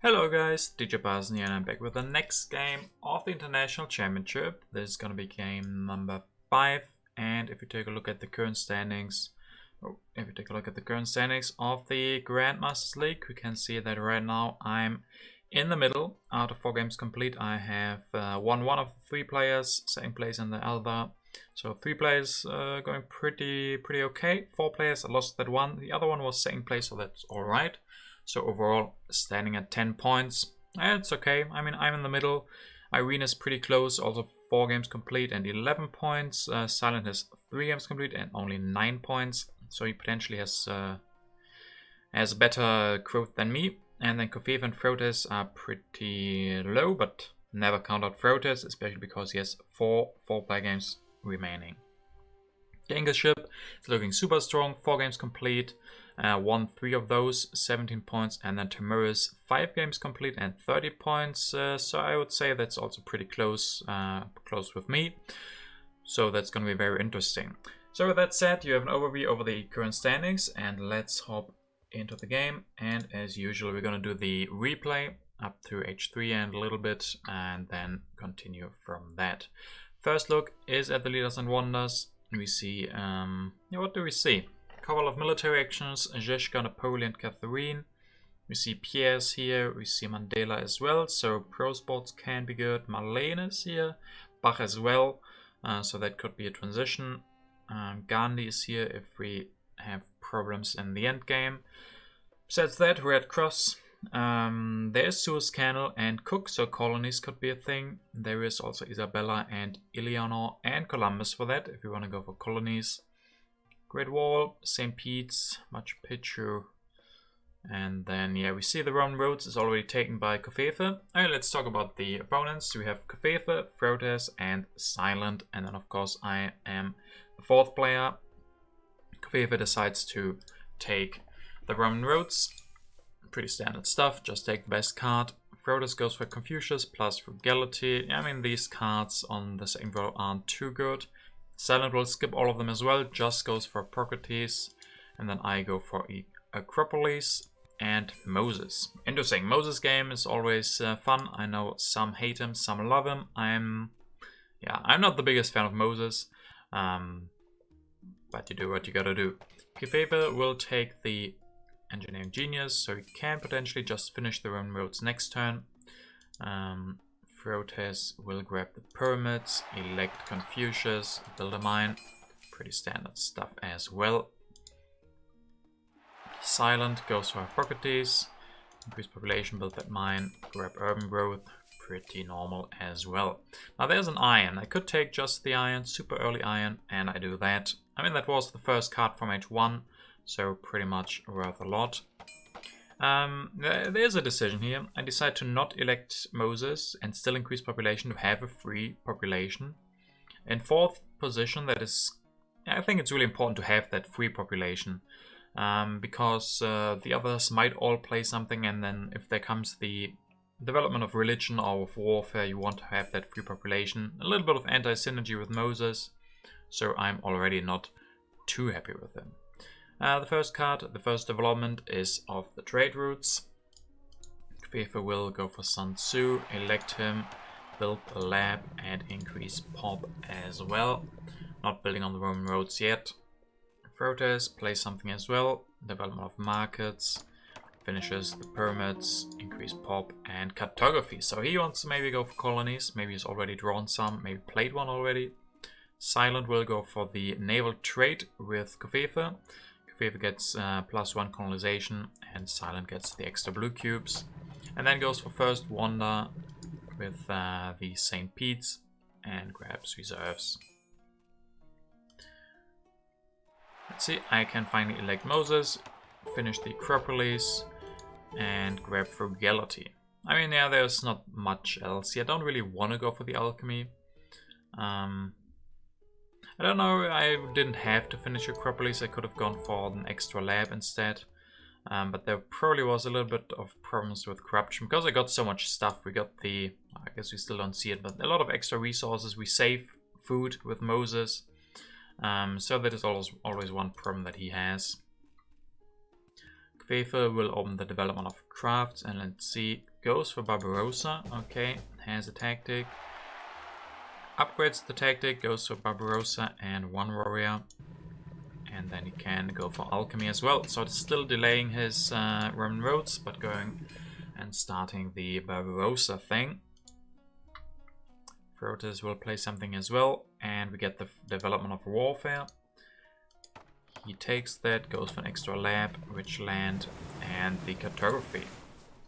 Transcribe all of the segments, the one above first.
Hello guys, DJParson here and I'm back with the next game of the International Championship. This is going to be game number 5, and if you take a look at the current standings, of the Grandmasters League, we can see that right now I'm in the middle. Out of 4 games complete, I have won one of the 3 players, second place in the other. So 3 players going pretty okay. 4 players, I lost that one. The other one was second place, so that's alright. So overall, standing at 10 points. It's okay. I mean, I'm in the middle. Irene is pretty close, also 4 games complete and 11 points. Silent has 3 games complete and only 9 points. So he potentially has better growth than me. And then Kofeev and Frotes are pretty low, but never count out Frotes, especially because he has 4 4-player games remaining. The English ship is looking super strong, 4 games complete. Won 3 of those, 17 points, and then Timur's 5 games complete and 30 points. So I would say that's also pretty close with me. So that's going to be very interesting. So with that said, you have an overview over the current standings, and let's hop into the game. And as usual, we're going to do the replay up to H3 and a little bit, and then continue from that. First look is at the leaders and wonders. We see, what do we see? Couple of military actions, Zheshka, Napoleon, Catherine. We see Pierre's here, we see Mandela as well, so pro sports can be good. Marlene is here, Bach as well, so that could be a transition. Gandhi is here if we have problems in the end game. Besides that, Red Cross. There's Suez Canal and Cook, so colonies could be a thing. There is also Isabella and Eleanor and Columbus for that, if you want to go for colonies. Great Wall, St. Pete's, Machu Picchu, and then yeah, we see the Roman roads is already taken by Kofeev. Alright, let's talk about the opponents. We have Kofeev, Frotes, and Silent, and then of course I am the 4th player. Kofeev decides to take the Roman roads. Pretty standard stuff, just take the best card. Frotes goes for Confucius plus Frugality. I mean, these cards on the second row aren't too good. Silent will skip all of them as well, just goes for Procrates, and then I go for Acropolis and Moses. Interesting, Moses game is always fun. I know some hate him, some love him. I'm not the biggest fan of Moses, but you do what you gotta do. Kofeev will take the Engineering Genius, so he can potentially just finish the Roman roads next turn. Frotes will grab the pyramids, elect Confucius, build a mine. Pretty standard stuff as well. Silent goes for Hippocrates, increase population, build that mine, grab urban growth. Pretty normal as well. Now there's an iron. I could take just the iron, super early iron, and I do that. I mean, that was the first card from H1, so pretty much worth a lot. There's a decision here. I decide to not elect Moses and still increase population to have a free population. In 4th position, that is, I think it's really important to have that free population, because the others might all play something, and then if there comes the development of religion or of warfare, you want to have that free population. A little bit of anti-synergy with Moses, so I'm already not too happy with him. The first card, the first development, is of the trade routes. Kofeev will go for Sun Tzu, elect him, build a lab, and increase pop as well. Not building on the Roman roads yet. Frotes plays something as well, development of markets, finishes the pyramids, increase pop, and cartography. So he wants to maybe go for colonies, maybe he's already drawn some, maybe played one already. Silent will go for the naval trade with Kofeev. Kofeev gets +1 colonization, and Silent gets the extra blue cubes. And then goes for first wonder with the St. Pete's and grabs reserves. Let's see, I can finally elect Moses, finish the Acropolis, and grab Frugality. I mean, yeah, there's not much else here. I don't really want to go for the alchemy. I don't know, I didn't have to finish Acropolis. I could have gone for an extra lab instead. But there probably was a little bit of problems with corruption because I got so much stuff. We got the, I guess we still don't see it, but a lot of extra resources. We save food with Moses. So that is always one problem that he has. Kofeev will open the development of crafts, and let's see, goes for Barbarossa. Okay, has a tactic. Upgrades the tactic, goes for Barbarossa and 1 warrior. And then he can go for alchemy as well. So it's still delaying his Roman roads, but going and starting the Barbarossa thing. Proteus will play something as well, and we get the development of warfare. He takes that, goes for an extra lab, rich land, and the cartography.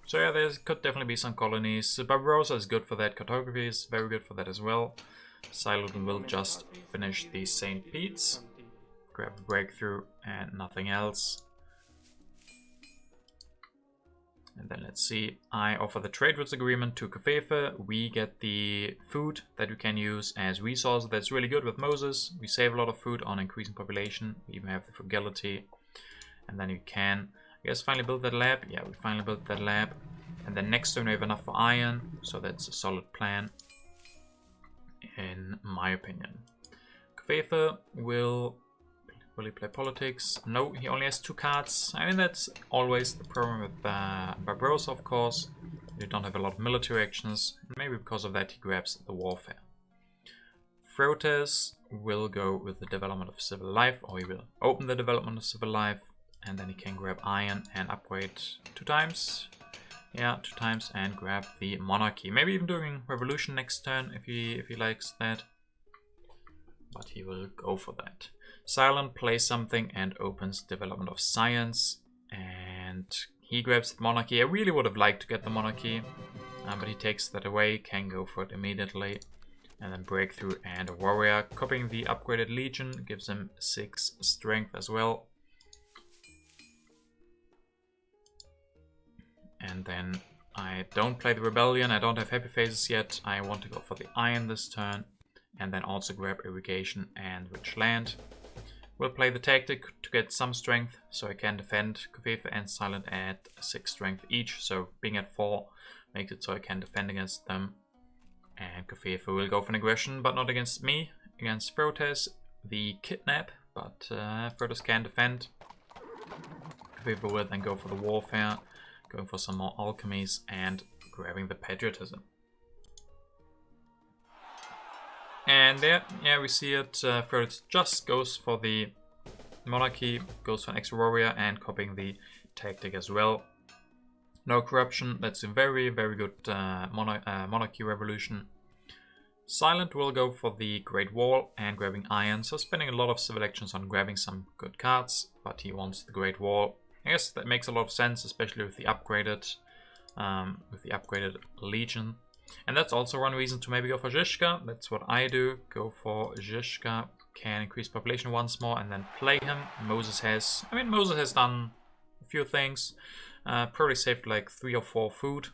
So yeah, there could definitely be some colonies. Barbarossa is good for that, cartography is very good for that as well. Silent will just finish the St. Pete's, grab a breakthrough and nothing else. And then let's see, I offer the trade routes agreement to Kefefe. We get the food that we can use as resource. That's really good with Moses. We save a lot of food on increasing population. We even have the frugality. And then you can, I guess, finally build that lab. Yeah, we finally built that lab. And then next turn we have enough for iron. So that's a solid plan, in my opinion. Kefefe will he play politics? No, he only has 2 cards. I mean, that's always the problem with Barbarossa, of course. You don't have a lot of military actions. Maybe because of that he grabs the warfare. Proteus will go with the development of civil life, or he will open the development of civil life, and then he can grab iron and upgrade 2 times. Yeah, 2 times, and grab the monarchy. Maybe even doing revolution next turn if he likes that. But he will go for that. Silent plays something and opens development of science, and he grabs the monarchy. I really would have liked to get the monarchy, but he takes that away, can go for it immediately, and then breakthrough and a warrior. Copying the upgraded legion gives him 6 strength as well. And then I don't play the rebellion, I don't have happy phases yet. I want to go for the iron this turn, and then also grab irrigation and rich land. We'll play the tactic to get some strength, so I can defend. Kefefe and Silent at 6 strength each, so being at 4 makes it so I can defend against them. And Kefefe will go for an aggression, but not against me. Against Proteus, the kidnap, but Proteus can defend. Kefefe will then go for the warfare, going for some more alchemies and grabbing the patriotism. And there, yeah, we see it. Proteus just goes for the monarchy, goes for an extra warrior, and copying the tactic as well. No corruption, that's a very, very good monarchy revolution. Silent will go for the Great Wall and grabbing iron, so spending a lot of civil actions on grabbing some good cards, but he wants the Great Wall. I guess that makes a lot of sense, especially with the upgraded legion. And that's also one reason to maybe go for Zizka. That's what I do. Go for Zizka. Can increase population once more and then play him. Moses has done a few things. Probably saved like 3 or 4 food.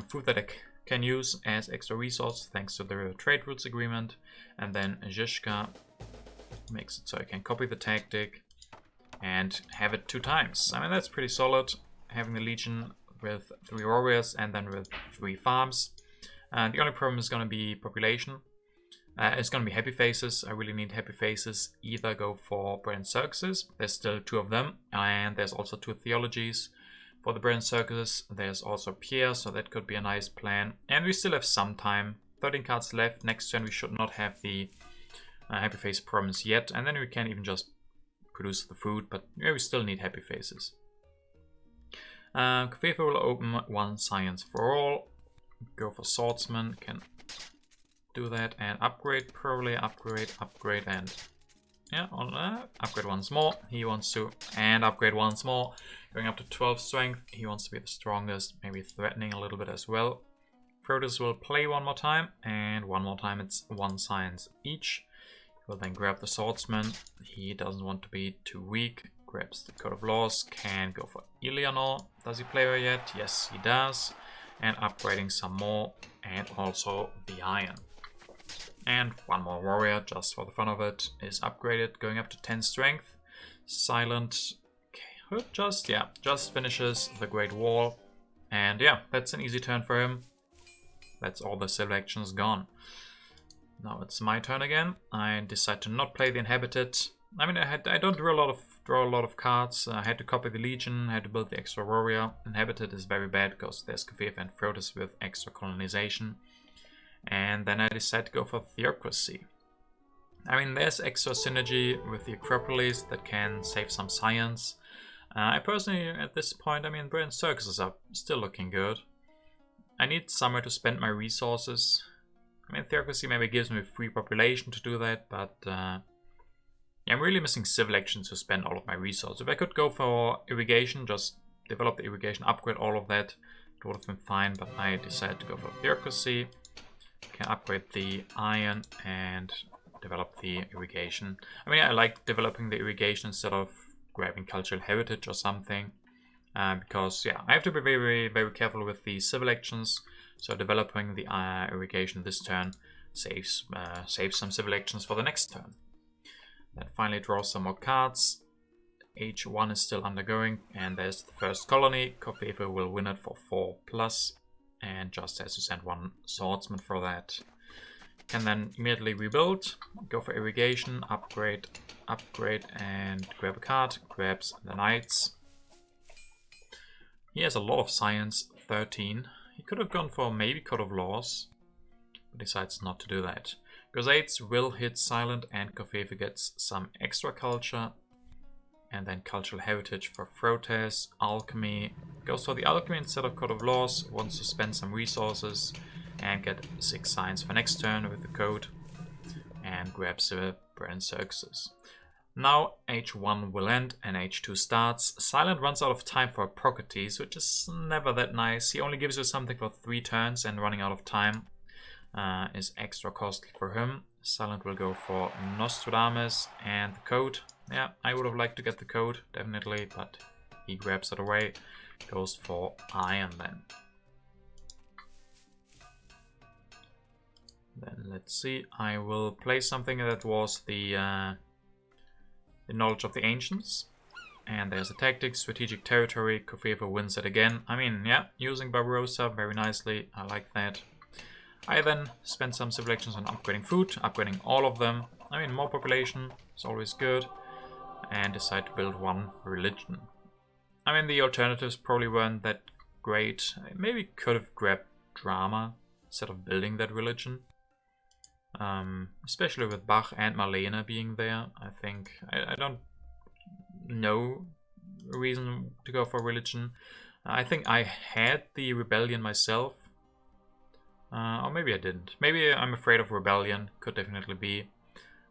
Food that I can use as extra resource thanks to the trade routes agreement. And then Zizka makes it so I can copy the tactic and have it 2 times. I mean, that's pretty solid. Having the legion with 3 warriors and then with 3 farms. The only problem is going to be population. It's going to be happy faces. I really need happy faces. Either go for bread and circuses. There's still 2 of them. And there's also 2 theologies. For the bread and circuses, there's also Pierre, so that could be a nice plan. And we still have some time. 13 cards left. Next turn we should not have the happy face problems yet. And then we can even just produce the food. But yeah, we still need happy faces. Kefefe will open 1 science for all. Go for swordsman, can do that and upgrade, probably upgrade, and yeah, upgrade once more. He wants to, and upgrade once more, going up to 12 strength. He wants to be the strongest, maybe threatening a little bit as well. Proteus will play 1 more time, and 1 more time it's 1 science each. He will then grab the swordsman. He doesn't want to be too weak. Grabs the Code of Laws, can go for Eleanor. Does he play her yet? Yes, he does. And upgrading some more, and also the iron. And 1 more warrior, just for the fun of it, is upgraded, going up to 10 strength. Silent, okay, just finishes the Great Wall. And yeah, that's an easy turn for him. That's all the civil actions gone. Now it's my turn again. I decide to not play the Inhabited. I mean, I don't draw a lot of cards. I had to copy the Legion. I had to build the extra warrior. Inhabited is very bad because there's Kafir and Frotis with extra colonization. And then I decided to go for Theocracy. I mean, there's extra synergy with the Acropolis that can save some science. I personally, at this point, I mean, Brand Circuses are still looking good. I need somewhere to spend my resources. I mean, Theocracy maybe gives me free population to do that, but yeah, I'm really missing civil action to spend all of my resources. If I could go for irrigation, just develop the irrigation, upgrade all of that, it would have been fine, but I decided to go for Theocracy. Can upgrade the iron and develop the irrigation. I mean, I like developing the irrigation instead of grabbing cultural heritage or something. Because, yeah, I have to be very, very careful with the civil actions. So developing the irrigation this turn saves some civil actions for the next turn. Then finally draw some more cards. H1 is still undergoing, and there's the first colony. Kofefe will win it for 4+, and just has to send one swordsman for that. Can then immediately rebuild, go for irrigation, upgrade, and grab a card. Grabs the knights. He has a lot of science, 13. He could have gone for maybe Code of Laws, but decides not to do that. Crusades will hit Silent, and Kofefe gets some extra culture. And then Cultural Heritage for Frotes. Alchemy goes for the Alchemy instead of Code of Laws. Wants to spend some resources and get 6 science for next turn with the code. And grabs the Brand Circuses. Now H1 will end and H2 starts. Silent runs out of time for Properties, which is never that nice. He only gives you something for 3 turns, and running out of time is extra costly for him. Silent will go for Nostradamus and the code. Yeah, I would have liked to get the code, definitely, but he grabs it away. Goes for iron then. Then let's see, I will play something that was the Knowledge of the Ancients. And there's a Tactics, Strategic Territory. Kofefe wins it again. I mean, yeah, using Barbarossa very nicely. I like that. I then spend some civil actions on upgrading food, upgrading all of them. I mean, more population is always good. And decide to build one religion. I mean, the alternatives probably weren't that great. I maybe could have grabbed drama instead of building that religion. Especially with Bach and Marlene being there. I think I don't know a reason to go for religion. I think I had the rebellion myself. Or maybe I didn't. Maybe I'm afraid of rebellion. Could definitely be.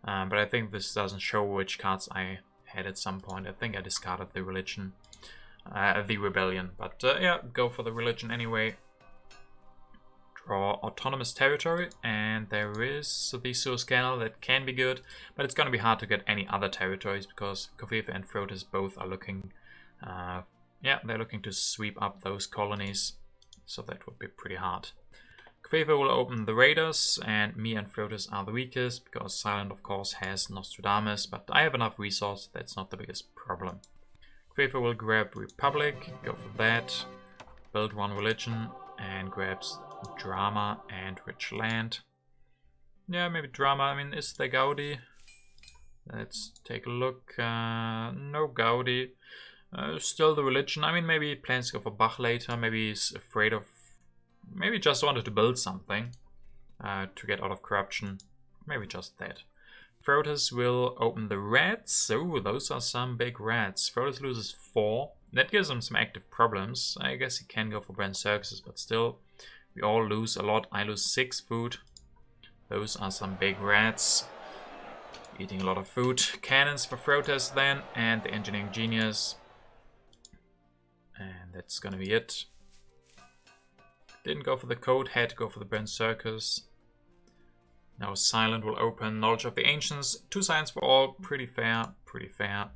But I think this doesn't show which cards I had at some point. I think I discarded the religion, the rebellion, but yeah, go for the religion anyway. Draw autonomous territory, and there is the Suez Canal that can be good, but it's gonna be hard to get any other territories because Kofefe and Frotis both are looking, yeah, they're looking to sweep up those colonies, so that would be pretty hard. Kofefe will open the Raiders, and me and Frotis are the weakest, because Silent of course has Nostradamus, but I have enough resource, that's not the biggest problem. Kofefe will grab Republic, go for that, build one religion, and grabs Drama and Rich Land. Yeah, maybe Drama, I mean, is there Gaudi? Let's take a look, no Gaudi. Still the religion, I mean, maybe he plans to go for Bach later, maybe he's afraid of, maybe just wanted to build something to get out of corruption. Maybe just that. Frotis will open the rats. Oh, those are some big rats. Frotis loses 4. That gives him some active problems. I guess he can go for Brand Circuses, but still, we all lose a lot. I lose 6 food. Those are some big rats. Eating a lot of food. Cannons for Frotis then, and the Engineering Genius. And that's gonna be it. Didn't go for the code, had to go for the Brand Circus. Now Silent will open Knowledge of the Ancients. 2 science for all, pretty fair, pretty fair.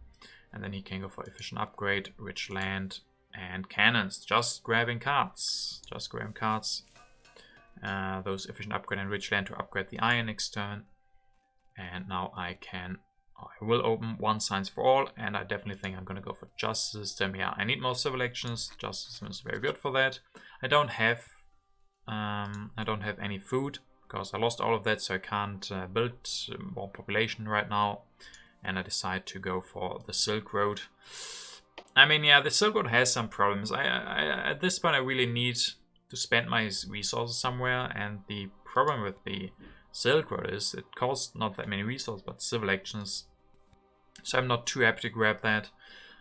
And then he can go for Efficient Upgrade, Rich Land, and Cannons. Just grabbing cards. Just grabbing cards. Those Efficient Upgrade and Rich Land to upgrade the Iron next turn. And now I will open 1 science for all, and I definitely think I'm going to go for Justice System. Yeah, I need more civil actions. Justice System is very good for that. I don't have any food because I lost all of that, so I can't build more population right now. and I decide to go for the Silk Road. I mean, yeah, the Silk Road has some problems. I at this point I really need to spend my resources somewhere, and the problem with the Silk Road is it costs not that many resources, but civil actions. So I'm not too happy to grab that.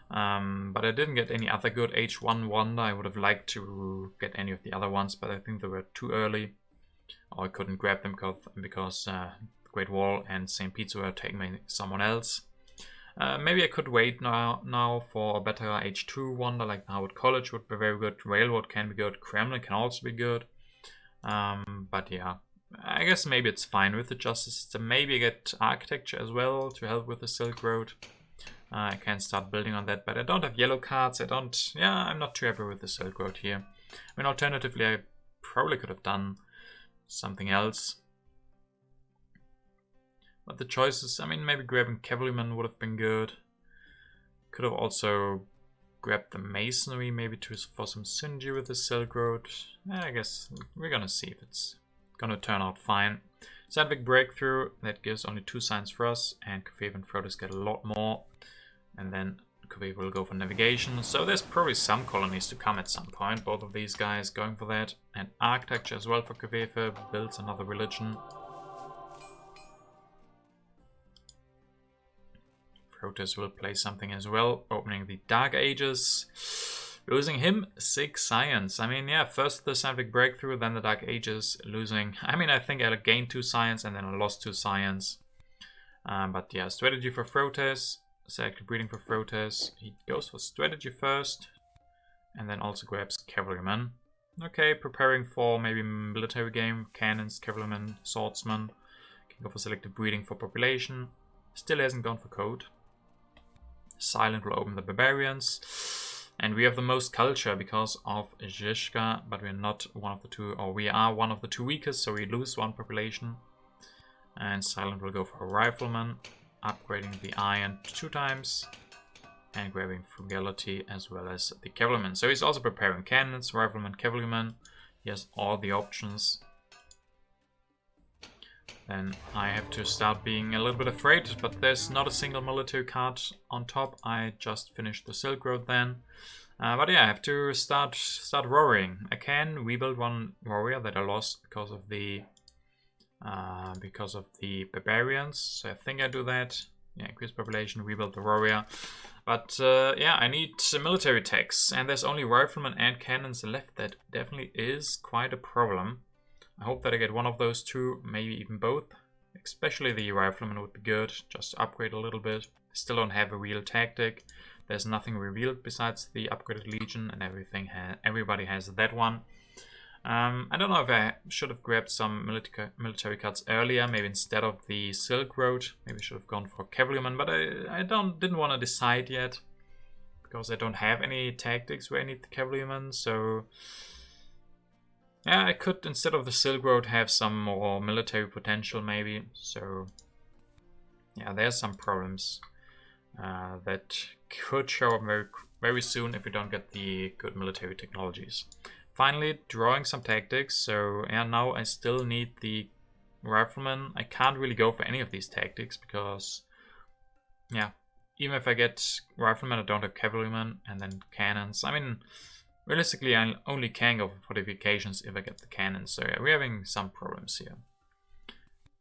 But I didn't get any other good H1 wonder. I would have liked to get any of the other ones, but I think they were too early. Or I couldn't grab them because the Great Wall and St. Pete's were taken by someone else. Maybe I could wait now for a better H2 wonder, like Harvard College would be very good. Railroad can be good. Kremlin can also be good. But yeah, I guess maybe it's fine with the justice system. Maybe I get architecture as well to help with the Silk Road. I can start building on that, but I don't have yellow cards. I'm not too happy with the Silk Road here. I mean, alternatively, I probably could have done something else. But the choices, I mean, maybe grabbing cavalrymen would have been good. Could have also grabbed the masonry, maybe for some synergy with the Silk Road. I guess we're gonna see if it's gonna turn out fine. Scientific breakthrough, that gives only 2 signs for us, and Kafev and Frodis get a lot more. And then Kafev will go for navigation. So there's probably some colonies to come at some point. Both of these guys going for that. And architecture as well for Kafev, builds another religion. Frodis will play something as well, opening the Dark Ages. Losing him 6 science. I mean, yeah, first the scientific breakthrough, then the Dark Ages. Losing, I mean, I think I gained 2 science and then I lost 2 science. But yeah, strategy for Frodis. Selective breeding for Frodis. He goes for strategy first. And then also grabs cavalrymen. Okay, preparing for maybe military game. Cannons, cavalrymen, swordsmen. Can go for selective breeding for population. Still hasn't gone for code. Silent will open the barbarians. And we have the most culture because of Zizka, but we're not one of the 2, or we are one of the 2 weakest, so we lose 1 population. And Silent will go for a rifleman, upgrading the iron 2 times, and grabbing frugality as well as the cavalryman. So he's also preparing cannons, rifleman, cavalryman. He has all the options. Then I have to start being a little bit afraid, but there's not a single military card on top. I just finished the Silk Road then. But yeah, I have to start warring. I can rebuild 1 warrior that I lost because of the barbarians. So I think I do that. Yeah, increase population, rebuild the warrior. But yeah, I need military techs, and there's only riflemen and cannons left. That definitely is quite a problem. I hope that I get one of those 2, maybe even both. Especially the rifleman would be good, just to upgrade a little bit. I still don't have a real tactic. There's nothing revealed besides the upgraded legion, and everybody has that one. I don't know if I should have grabbed some military cards earlier, maybe instead of the Silk Road. Maybe I should have gone for cavalryman, but I didn't want to decide yet, because I don't have any tactics where I need the cavalryman, so... Yeah, I could, instead of the Silk Road, have some more military potential, maybe. So, yeah, there's some problems that could show up very soon if we don't get the good military technologies. Finally, drawing some tactics. So, yeah, now I still need the rifleman. I can't really go for any of these tactics because, yeah, even if I get riflemen, I don't have cavalrymen, and then cannons. I mean... Realistically, I only can go for fortifications if I get the cannons, so yeah, we're having some problems here.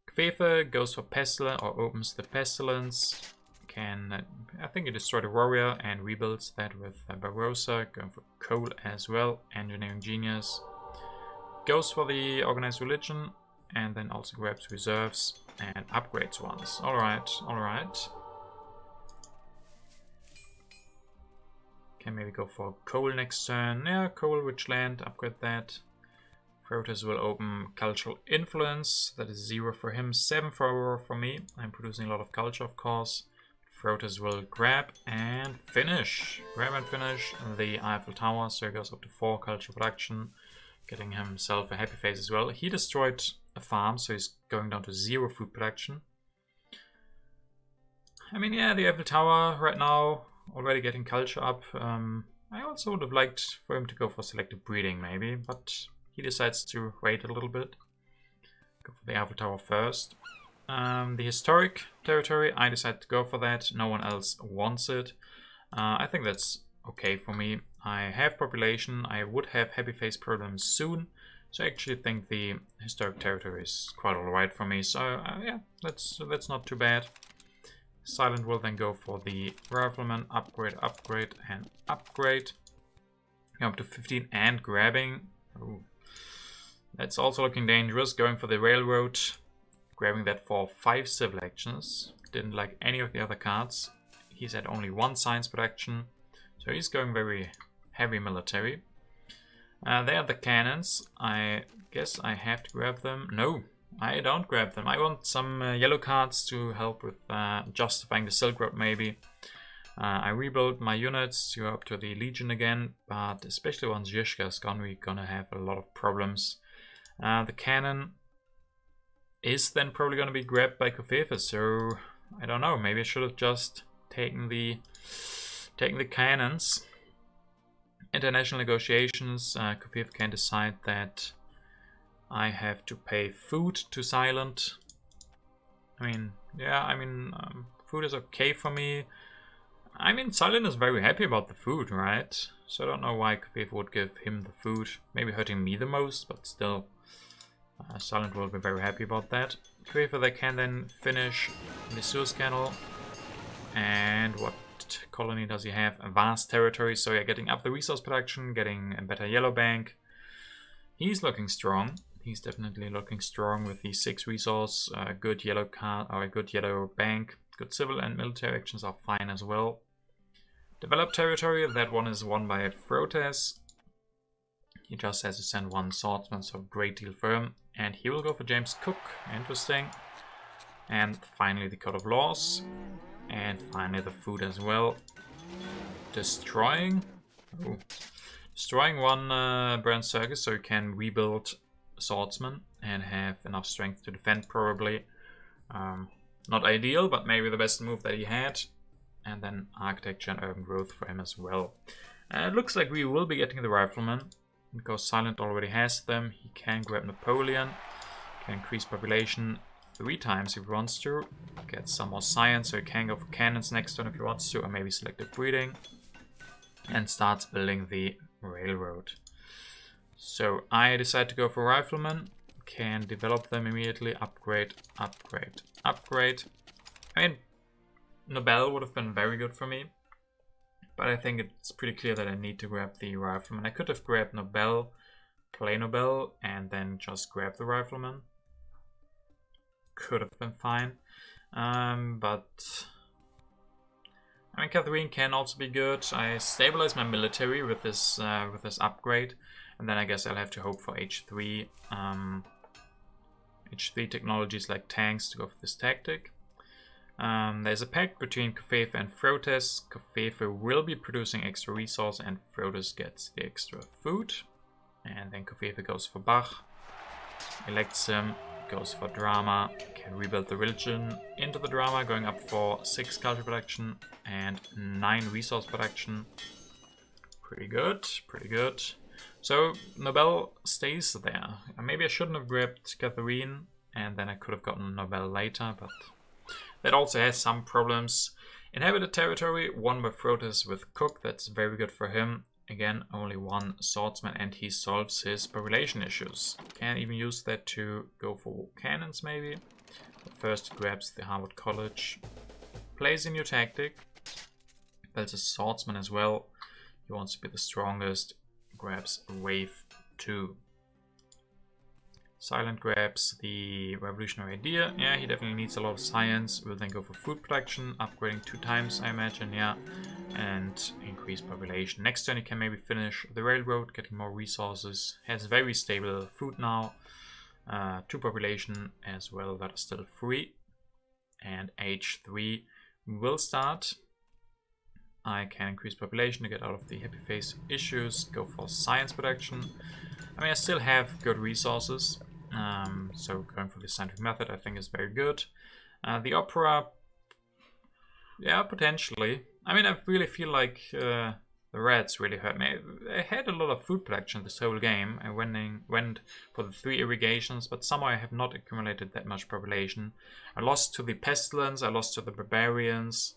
Kfefe goes for Pestilence, or opens the Pestilence. I think he destroyed a warrior and rebuilds that with Barbarossa, going for coal as well, engineering genius. Goes for the organized religion, and then also grabs reserves and upgrades ones. Alright, alright. Can maybe go for coal next turn. Yeah, coal, rich land, upgrade that. Frodis will open cultural influence. That is 0 for him, 7 for me. I'm producing a lot of culture, of course. Frodis will grab and finish. Grab and finish the Eiffel Tower, so he goes up to 4 culture production, getting himself a happy face as well. He destroyed a farm, so he's going down to 0 food production. I mean, yeah, the Eiffel Tower right now, already getting culture up. I also would have liked for him to go for selective breeding maybe, but he decides to wait a little bit. Go for the Eiffel Tower first. The historic territory, I decided to go for that. No one else wants it. I think that's okay for me. I have population. I would have happy face problems soon. So I actually think the historic territory is quite alright for me. So yeah, that's not too bad. Silent will then go for the rifleman, upgrade, upgrade, and upgrade. Up to 15 and grabbing. Ooh. That's also looking dangerous. Going for the railroad. Grabbing that for 5 civil actions. Didn't like any of the other cards. He's at only 1 science production. So he's going very heavy military. They are the cannons. I guess I have to grab them. No, I don't grab them. I want some yellow cards to help with justifying the Silk Road maybe. I rebuild my units to go up to the Legion again, but especially once Zizka is gone, we're gonna have a lot of problems. The cannon is then probably gonna be grabbed by Kofefe, so I don't know. Maybe I should have just taken the cannons. International negotiations. Kofefe can decide that I have to pay food to Silent. I mean, yeah, I mean, food is okay for me. I mean, Silent is very happy about the food, right? So I don't know why Kofefe would give him the food. Maybe hurting me the most, but still. Silent will be very happy about that. Kofefe, they can then finish the Suez Canal. And what colony does he have? A vast territory, so yeah, getting up the resource production, getting a better yellow bank. He's looking strong. He's definitely looking strong with the 6 resource, good yellow card or a good yellow bank. Good civil and military actions are fine as well. Developed territory, that one is won by Frotes. He just has to send 1 swordsman, so great deal for him. And he will go for James Cook, interesting. And finally the Code of Laws. And finally the food as well. Destroying. Ooh. Destroying 1 Brand Circus, so you can rebuild Swordsman and have enough strength to defend probably. Not ideal, but maybe the best move that he had. And then Architecture and Urban Growth for him as well. It looks like we will be getting the Rifleman, because Silent already has them. He can grab Napoleon, can increase population 3 times if he wants to. Get some more science, so he can go for cannons next turn if he wants to, or maybe selective breeding. And starts building the railroad. So I decide to go for Rifleman. Can develop them immediately. Upgrade, upgrade, upgrade. I mean, Nobel would have been very good for me. But I think it's pretty clear that I need to grab the Rifleman. I could have grabbed Nobel, play Nobel, and then just grab the Rifleman. Could have been fine. But I mean, Catherine can also be good. I stabilize my military with this upgrade, and then I guess I'll have to hope for H3 technologies like tanks to go for this tactic. There's a pact between Kofefe and Frotes. Kofefe will be producing extra resource, and Frotes gets the extra food. And then Kofefe goes for Bach, elects him, goes for drama, can rebuild the religion into the drama, going up for 6 culture production and 9 resource production. Pretty good, pretty good. So Nobel stays there. Maybe I shouldn't have grabbed Catherine, and then I could have gotten Nobel later, but that also has some problems. Inhabited territory, won by Frotes with Cook, that's very good for him. Again, only 1 swordsman, and he solves his population issues. Can even use that to go for cannons maybe. But first grabs the Harvard College. Plays a new tactic. Builds a swordsman as well. He wants to be the strongest. Grabs wave 2. Silent grabs the revolutionary idea. Yeah, he definitely needs a lot of science. We'll then go for food production, upgrading 2 times, I imagine, yeah. And increase population. Next turn he can maybe finish the railroad, getting more resources. Has very stable food now. 2 population as well that are still free. And H3 will start. I can increase population to get out of the happy face issues. Go for science production. I mean, I still have good resources. So going for the scientific method I think is very good. The opera, yeah, potentially. I mean, I really feel like The reds really hurt me. I had a lot of food production this whole game. I went for the 3 irrigations, but somehow I have not accumulated that much population. I lost to the pestilence, I lost to the barbarians.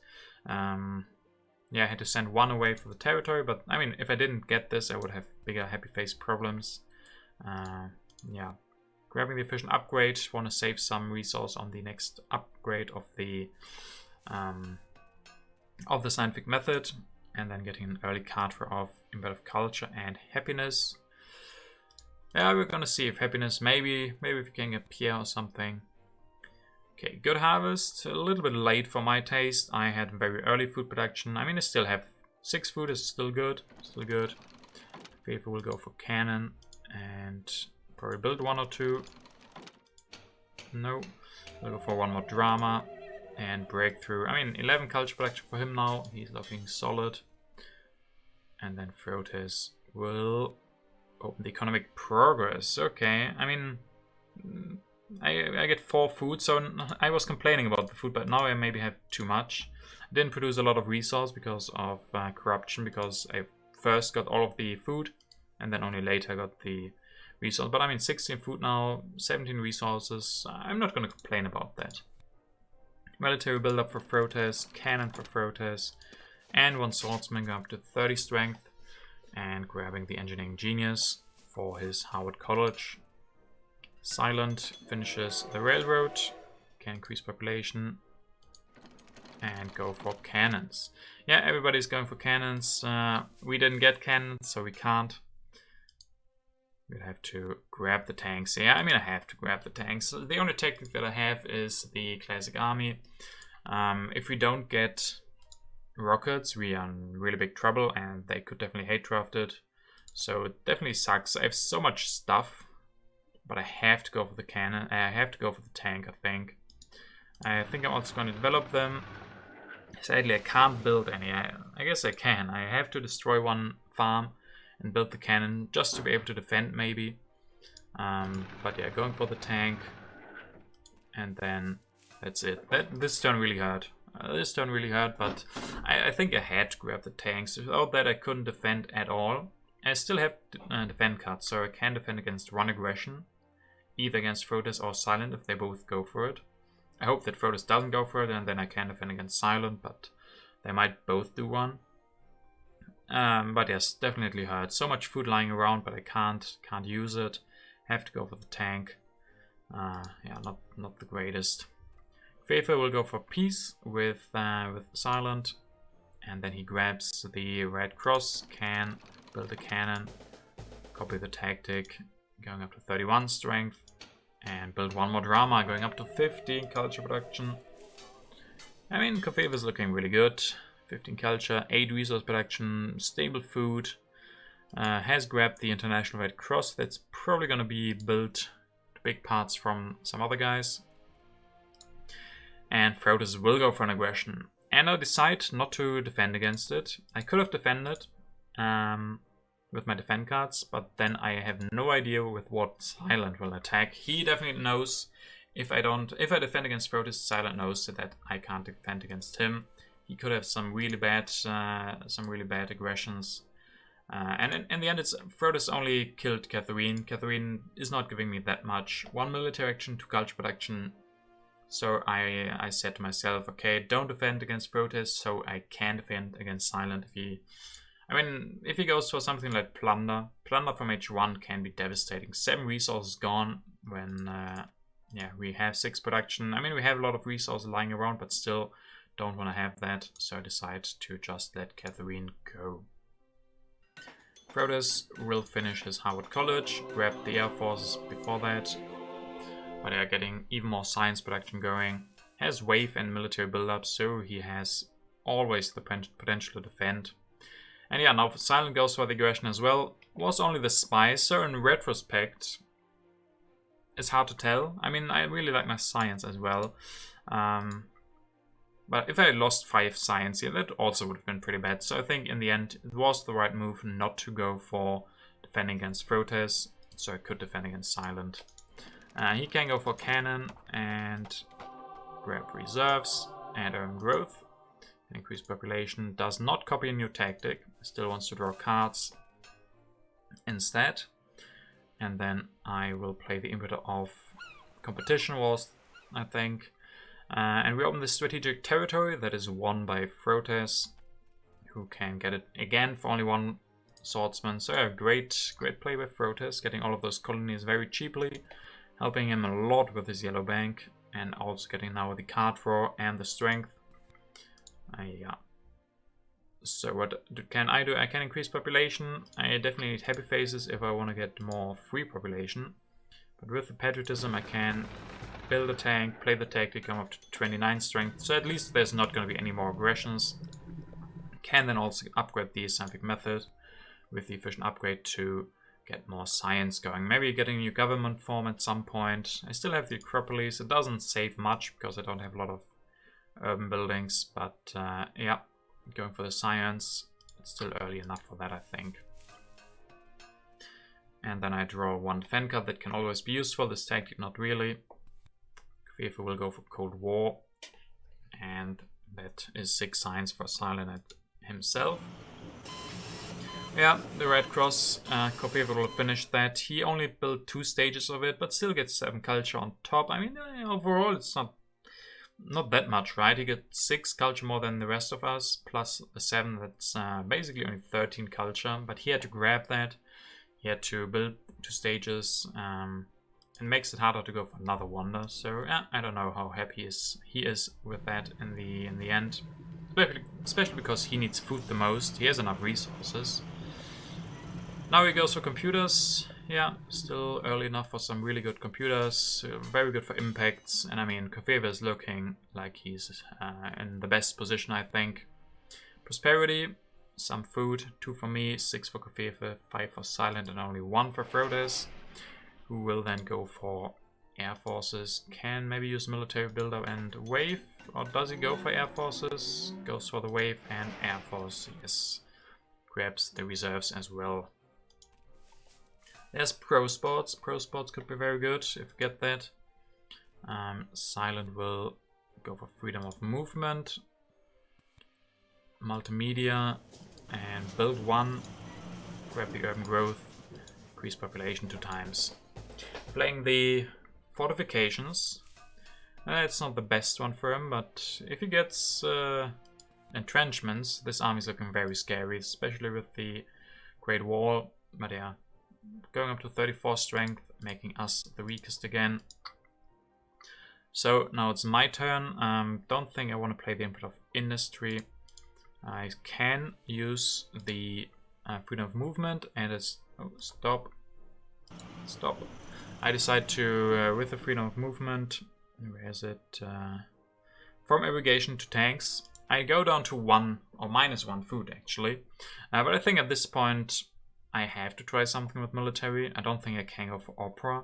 Yeah, I had to send 1 away for the territory, but I mean, if I didn't get this, I would have bigger happy face problems. Yeah, grabbing the efficient upgrade. Want to save some resource on the next upgrade of the scientific method, and then getting an early card of Embedded Culture and Happiness. Yeah, we're gonna see if Happiness, maybe if we can get Pierre or something. Okay, good harvest. A little bit late for my taste. I had very early food production. I mean, I still have 6 food, is still good. Still good. Faithful will go for cannon and probably build 1 or 2. No. We'll go for 1 more drama and breakthrough. I mean, 11 culture production for him now. He's looking solid. And then Frotis will open the economic progress. Okay, I mean, I get 4 food, so I was complaining about the food, but now I maybe have too much. I didn't produce a lot of resource because of corruption, because I first got all of the food and then only later got the resource. But I mean, 16 food now, 17 resources. I'm not going to complain about that. Military build-up for Frotis, cannon for Frotis, and 1 swordsman going up to 30 strength, and grabbing the engineering genius for his Harvard College. Silent finishes the railroad, can increase population, and go for cannons. Yeah, everybody's going for cannons. We didn't get cannons, so we can't. We'll have to grab the tanks. Yeah, I mean, I have to grab the tanks. The only tactic that I have is the classic army. If we don't get rockets, we are in really big trouble, and they could definitely hate draft it. So it definitely sucks. I have so much stuff, but I have to go for the cannon. I have to go for the tank, I think. I think I'm also going to develop them. Sadly, I can't build any. I guess I can. I have to destroy 1 farm and build the cannon just to be able to defend, maybe. But yeah, going for the tank. And then that's it. This turn really hurt. This turn really hurt, but I think I had to grab the tanks. Without that, I couldn't defend at all. I still have defend cards, so I can defend against 1 aggression. Either against Frotis or Silent if they both go for it. I hope that Frotis doesn't go for it, and then I can defend against Silent, but they might both do 1. But yes, definitely hurt. So much food lying around, but I can't use it. Have to go for the tank. Yeah, not the greatest. Faithful will go for peace with Silent, and then he grabs the red cross, can build a cannon, copy the tactic, going up to 31 strength, and build 1 more drama, going up to 15 culture production. I mean, Kofev is looking really good. 15 culture, 8 resource production, stable food. Has grabbed the International Red Cross. That's probably going to be built to big parts from some other guys. And Frotis will go for an aggression. And I decide not to defend against it. I could have defended with my defend cards, but then I have no idea with what Silent will attack. He definitely knows if I defend against Frotis, Silent knows that I can't defend against him. He could have some really bad aggressions. And in the end, Frotis only killed Catherine. Catherine is not giving me that much. 1 military action, 2 culture production. So I said to myself, okay, don't defend against Frotis, so I can defend against Silent if he goes for something like Plunder. Plunder from H1 can be devastating. 7 resources gone when yeah, we have 6 production. I mean, we have a lot of resources lying around, but still don't want to have that, so I decide to just let Catherine go. Frotis will finish his Harvard College, grab the Air Forces before that, but they are getting even more science production going. Has wave and military build-up, so he has always the potential to defend. And yeah, now Silent goes for the aggression as well. Was only the spy, so in retrospect, it's hard to tell. I mean, I really like my science as well. But if I lost 5 science here, that also would have been pretty bad. So I think in the end, it was the right move not to go for defending against Frotis. So I could defend against Silent. He can go for cannon and grab reserves and earn growth. Increase population. Does not copy a new tactic. Still wants to draw cards instead. And then I will play the input of competition wars, I think. And we open the strategic territory that is won by Frotes, who can get it again for only one swordsman. So yeah, great play with Frotes, getting all of those colonies very cheaply, helping him a lot with his yellow bank, and also getting now the card draw and the strength. Yeah. So what can I do? I can increase population. I definitely need happy faces if I want to get more free population. But with the patriotism I can build a tank, play the tactic, come up to 29 strength. So at least there's not going to be any more aggressions. Can then also upgrade the scientific method with the efficient upgrade to get more science going. Maybe getting a new government form at some point. I still have the Acropolis. It doesn't save much because I don't have a lot of urban buildings. But yeah, going for the science. It's still early enough for that, I think. And then I draw one defend card that can always be useful. This tactic, not really. Kfefe will go for Cold War. And that is 6 science for Silent himself. Yeah, the Red Cross, Kfefe will finish that. He only built 2 stages of it, but still gets 7 culture on top. I mean, overall it's not that much, right? He gets 6 culture more than the rest of us, plus a 7, that's basically only 13 culture. But he had to grab that. He had to build 2 stages, and makes it harder to go for another wonder. So yeah, I don't know how happy he is with that in the end. Especially because he needs food the most. He has enough resources. Now he goes for computers. Yeah, still early enough for some really good computers. Very good for impacts. And I mean, Kfefe is looking like he's in the best position, I think. Prosperity, some food. 2 for me, 6 for Kfefe, 5 for Silent, and only 1 for Frodes, who will then go for Air Forces. Can maybe use military buildup and wave. Or does he go for Air Forces? Goes for the wave and Air Force. Yes. Grabs the reserves as well. There's Pro Sports. Pro Sports could be very good if you get that. Silent will go for freedom of movement. Multimedia. And build 1. Grab the urban growth. Increase population 2 times. Playing the fortifications. It's not the best one for him, but if he gets entrenchments, this army is looking very scary, especially with the Great Wall. But yeah, going up to 34 strength, making us the weakest again. So now it's my turn. Don't think I want to play the input of industry. I can use the freedom of movement, and it's stop. I decide to with the freedom of movement. Where is it? From irrigation to tanks. I go down to 1 or -1 food actually. But I think at this point I have to try something with military. I don't think I can go for opera.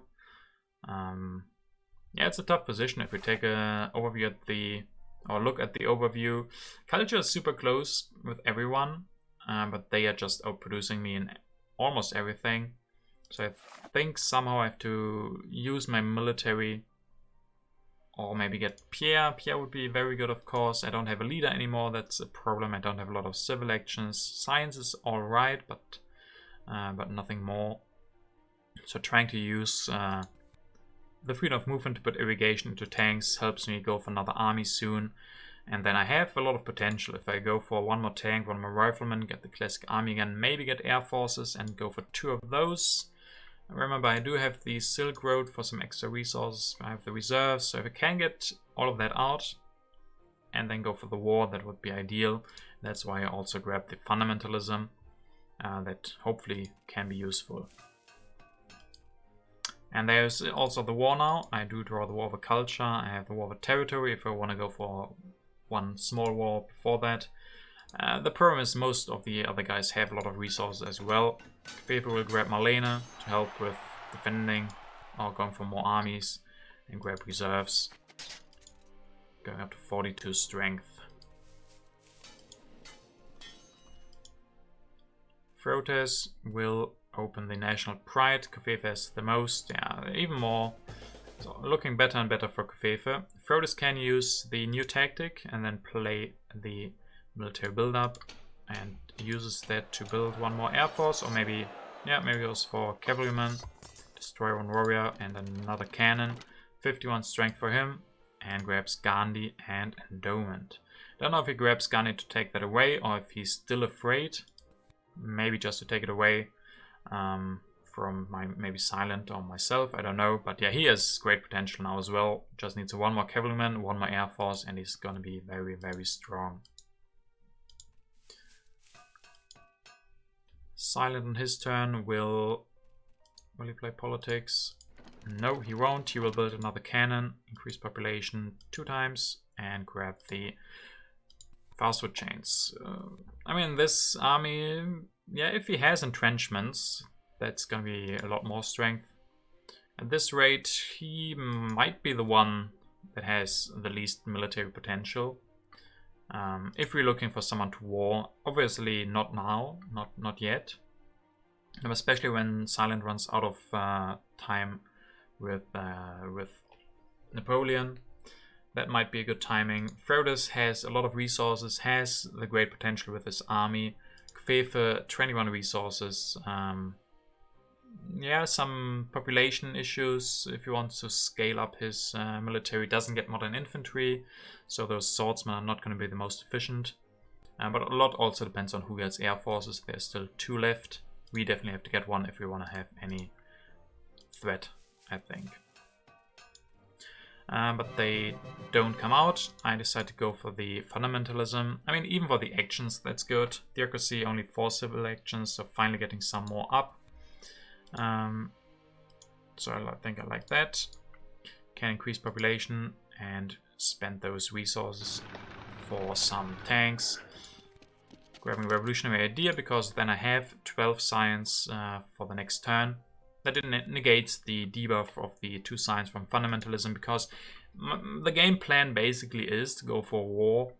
Yeah, it's a tough position if we take a overview at look at the overview. Culture is super close with everyone, but they are just outproducing me in almost everything. So I think somehow I have to use my military. Or maybe get Pierre. Pierre would be very good, of course. I don't have a leader anymore. That's a problem. I don't have a lot of civil actions. Science is alright, but nothing more. So trying to use the freedom of movement to put irrigation into tanks helps me go for another army soon. And then I have a lot of potential. If I go for 1 more tank, 1 more rifleman, get the classic army again, maybe get air forces and go for 2 of those. Remember, I do have the Silk Road for some extra resources. I have the reserves, so if I can get all of that out and then go for the war, that would be ideal. That's why I also grabbed the fundamentalism. That hopefully can be useful. And there's also the war now. I do draw the war of a culture. I have the war of a territory if I want to go for 1 small war before that. The problem is most of the other guys have a lot of resources as well. Kfefe will grab Marlene to help with defending or going for more armies and grab reserves. Going up to 42 strength. Frotes will open the national pride. Kfefe has the most, yeah, even more. So looking better and better for Kfefe. Frotes can use the new tactic and then play the military build-up. and uses that to build one more Air Force, or maybe, yeah, maybe it was for Cavalryman. Destroy one warrior and another cannon. 51 strength for him, and grabs Gandhi and Endowment. Don't know if he grabs Gandhi to take that away, or if he's still afraid. Maybe just to take it away from maybe Silent or myself, I don't know. But yeah, he has great potential now as well. Just needs one more Cavalryman, one more Air Force, and he's gonna be very, very strong. Silent on his turn will he play politics? No, he won't. He will build another cannon, increase population 2 times, and grab the fastwood chains. I mean, this army, yeah, if he has entrenchments, that's gonna be a lot more strength. At this rate, he might be the one that has the least military potential. If we're looking for someone to war, obviously not now, not yet. Especially when Silent runs out of time with Napoleon. That might be a good timing. Frodis has a lot of resources, has the great potential with his army. Kfefe, 21 resources. Yeah, some population issues if he wants to scale up his military. Doesn't get modern infantry, so those swordsmen are not going to be the most efficient. But a lot also depends on who gets air forces. There's still 2 left. We definitely have to get one if we want to have any threat, I think. But they don't come out. I decide to go for the fundamentalism. I mean, even for the actions, that's good. Theocracy, only 4 civil actions, so finally getting some more up. So I think I like that. Can increase population and spend those resources for some tanks. Grabbing Revolutionary Idea, because then I have 12 science for the next turn. That negates the debuff of the 2 science from fundamentalism, because the game plan basically is to go for war.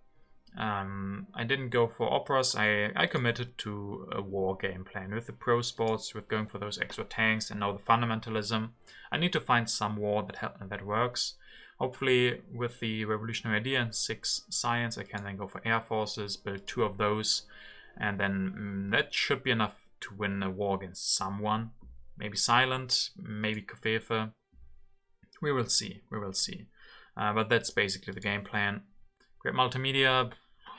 I didn't go for operas. I committed to a war game plan with the pro sports, with going for those extra tanks, and now the fundamentalism. I need to find some war that works. Hopefully with the Revolutionary Idea and 6 science, I can then go for air forces, build 2 of those, and then that should be enough to win a war against someone. Maybe Silent, maybe Kfefe. We will see, we will see. But that's basically the game plan. Grab Multimedia,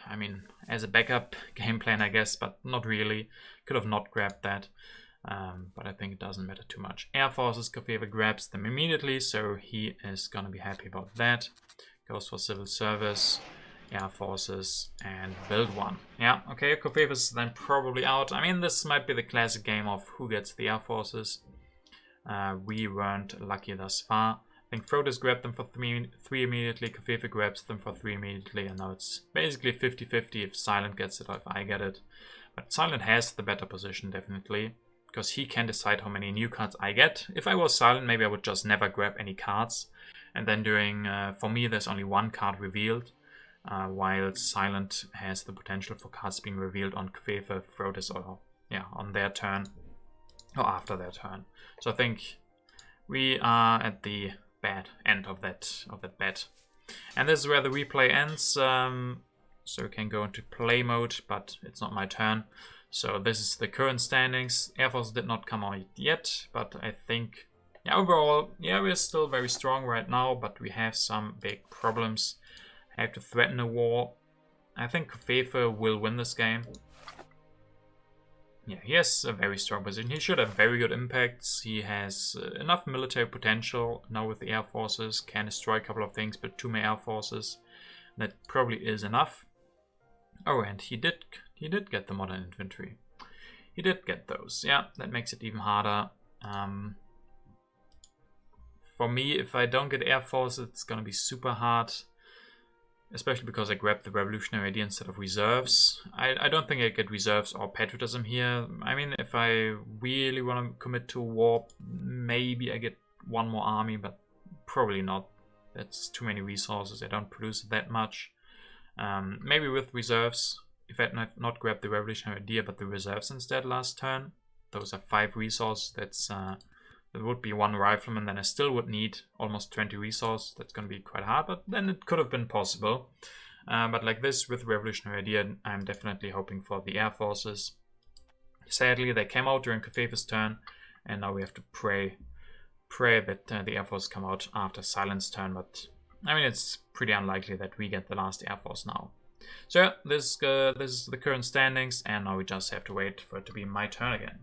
I mean, as a backup game plan, I guess, but not really. Could have not grabbed that. But I think it doesn't matter too much. Air Forces, Kfefe grabs them immediately, so he is gonna be happy about that. Goes for Civil Service, Air Forces, and build 1. Yeah, okay, Kfefe is then probably out. I mean, this might be the classic game of who gets the Air Forces. We weren't lucky thus far. I think Frodis grabbed them for 3 immediately, Kfefe grabs them for 3 immediately, and now it's basically 50-50 if Silent gets it or if I get it. But Silent has the better position, definitely, because he can decide how many new cards I get. If I was Silent, maybe I would just never grab any cards. And then during, for me, there's only 1 card revealed, while Silent has the potential for cards being revealed on Kfefe, Frodis, or yeah, on their turn, or after their turn. So I think we are at the bad end of that bet. And this is where the replay ends. So we can go into play mode, but it's not my turn. So this is the current standings. Air Force did not come out yet, but I think, yeah, overall, yeah, we're still very strong right now, but we have some big problems. I have to threaten a war. I think Kfefe will win this game. Yeah, he has a very strong position. He should have very good impacts. He has enough military potential now with the air forces. Can destroy a couple of things, but 2 more air forces. That probably is enough. Oh, and he did get the modern infantry. He did get those. Yeah, that makes it even harder. For me, if I don't get air force, it's gonna be super hard. Especially because I grabbed the Revolutionary Idea instead of reserves. I don't think I get reserves or patriotism here. I mean, if I really want to commit to war, maybe I get 1 more army, but probably not. That's too many resources. I don't produce that much. Maybe with reserves, if I had not grabbed the Revolutionary Idea, but the reserves instead last turn. Those are 5 resources. That would be 1 rifleman, then I still would need almost 20 resources. That's going to be quite hard, but then it could have been possible. But like this, with Revolutionary Idea, I'm definitely hoping for the air forces. Sadly, they came out during Kafefa's turn, and now we have to pray that the air force come out after Silent's turn. But I mean, it's pretty unlikely that we get the last air force now. So yeah, this is the current standings, and now we just have to wait for it to be my turn again.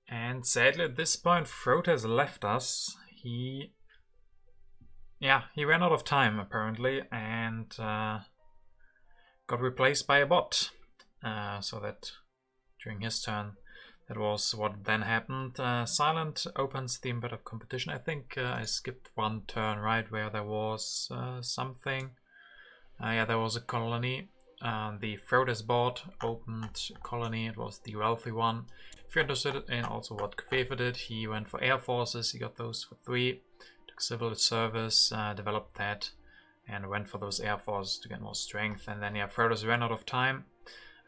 And sadly, at this point, Frode has left us. He ran out of time apparently, and got replaced by a bot. So that during his turn, that was what then happened. Silent opens the Embed of Competition. I think I skipped one turn, right, where there was something. Yeah, there was a colony. The Frodes bot opened colony. It was the wealthy one. If you're interested in also what Kafefa did, he went for air forces. He got those for 3. Took civil service, developed that, and went for those air forces to get more strength. And then yeah, Frodes ran out of time.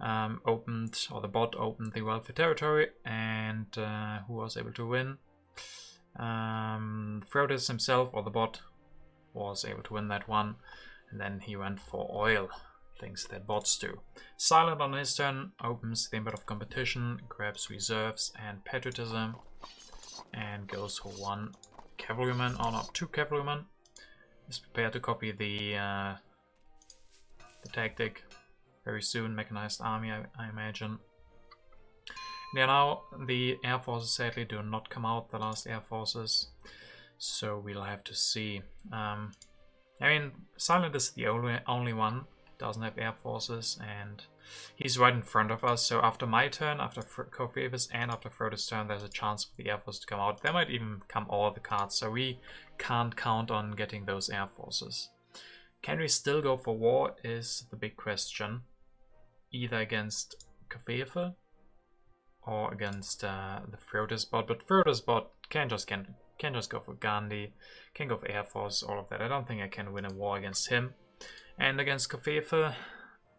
The bot opened the wealthy territory, and who was able to win? Frodes himself, or the bot, was able to win that one. And then he went for oil, things that bots do. Silent on his turn opens the Embed of Competition, grabs reserves and patriotism, and goes for 1 cavalryman, or not, 2 cavalrymen. Is prepared to copy the tactic very soon. Mechanized army, I imagine. Yeah, now the air forces sadly do not come out, the last air forces, so we'll have to see. I mean, Silent is the only one, doesn't have air forces, and he's right in front of us. So after my turn, after Kafefa's, and after Frode's turn, there's a chance for the air force to come out. There might even come all the cards, so we can't count on getting those air forces. Can we still go for war is the big question. Either against Kafefa or against the Frode's bot, but Frode's bot can just go for Gandhi, can go for Air Force, all of that. I don't think I can win a war against him. And against Kafefa,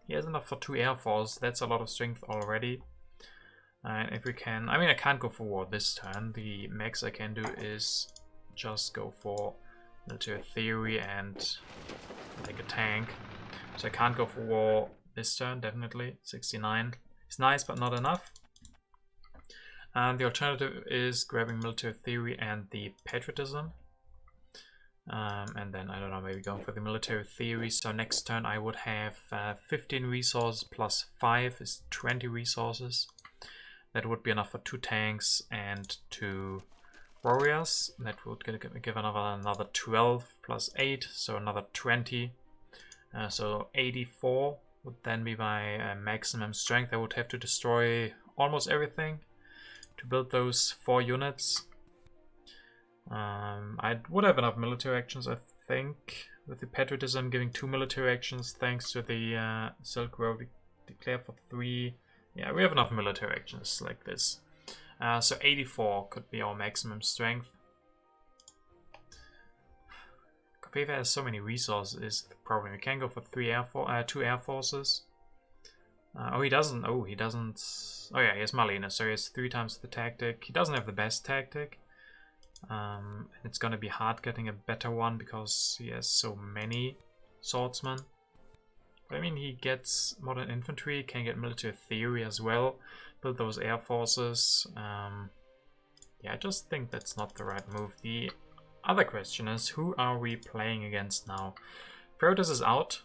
he has enough for 2 Air Force. That's a lot of strength already. And if we can, I mean, I can't go for war this turn. The max I can do is just go for military theory and like a tank. So I can't go for war this turn, definitely. 69 is nice, but not enough. And the alternative is grabbing military theory and the patriotism. And then, I don't know, maybe going for the military theory. So next turn I would have 15 resources plus 5 is 20 resources. That would be enough for 2 tanks and 2 warriors. That would give another 12 plus 8, so another 20. So 84 would then be my maximum strength. I would have to destroy almost everything to build those 4 units. I would have enough military actions, I think, with the patriotism giving 2 military actions thanks to the Silk Road declare for 3. Yeah, we have enough military actions like this. So 84 could be our maximum strength. Kafefa has so many resources is the problem. We can go for 2 air forces. He doesn't. Oh, he doesn't. Oh yeah, he has Marlena, so he has 3 times the tactic. He doesn't have the best tactic. It's gonna be hard getting a better one because he has so many swordsmen. But I mean, he gets modern infantry, can get military theory as well, build those air forces. Yeah, I just think that's not the right move. The other question is, who are we playing against now? Protoss is out.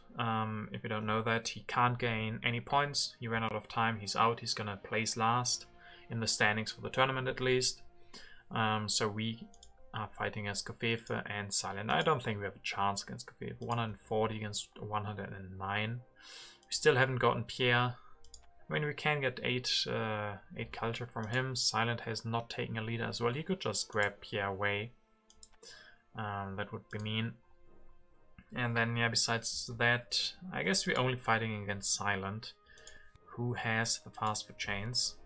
If you don't know that, he can't gain any points. He ran out of time. He's out. He's gonna place last in the standings for the tournament at least. So we are fighting against Kafefa and Silent. I don't think we have a chance against Kafefa. 140 against 109. We still haven't gotten Pierre. I mean, we can get 8 culture from him. Silent has not taken a leader as well. He could just grab Pierre away. That would be mean. And then, yeah, besides that, I guess we're only fighting against Silent, who has the fast food chains.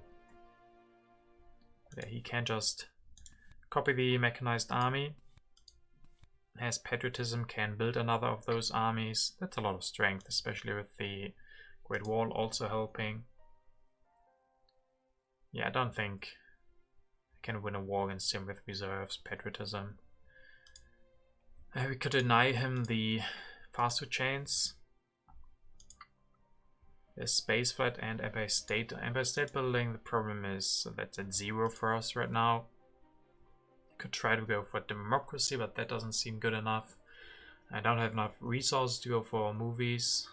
Yeah, he can just copy the mechanized army. Has patriotism, can build another of those armies. That's a lot of strength, especially with the Great Wall also helping. Yeah, I don't think I can win a war against him with reserves, patriotism. We could deny him the fast food chains. There's space flight and Empire State. Empire State building, the problem is that's at 0 for us right now. Could try to go for democracy, but that doesn't seem good enough. I don't have enough resources to go for movies.